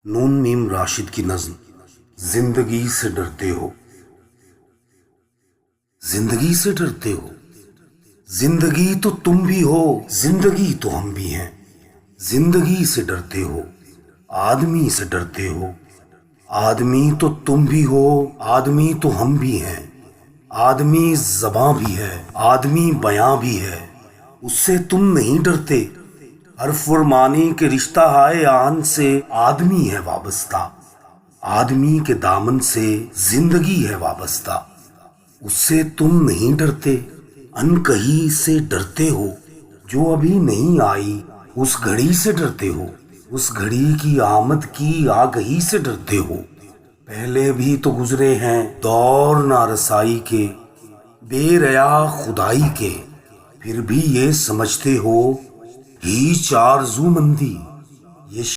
نون میم راشد کی نظم زندگی سے ڈرتے ہو، زندگی سے ڈرتے ہو، زندگی تو تم بھی ہو، زندگی تو ہم بھی ہیں، زندگی سے ڈرتے ہو، آدمی سے ڈرتے ہو، آدمی تو تم بھی ہو، آدمی تو ہم بھی ہیں، آدمی زباں بھی ہے، آدمی بیاں بھی ہے، اس سے تم نہیں ڈرتے، حرف اور معنی کے رشتہ ہائے آن سے آدمی ہے وابستہ، آدمی کے دامن سے زندگی ہے وابستہ، اس سے تم نہیں ڈرتے، ان کہیں سے ڈرتے ہو جو ابھی نہیں آئی، اس گھڑی سے ڈرتے ہو، اس گھڑی کی آمد کی آگہی سے ڈرتے ہو، پہلے بھی تو گزرے ہیں دور نارسائی کے، بے ریا خدائی کے، پھر بھی یہ سمجھتے ہو ہیچ آرزو مندی یہ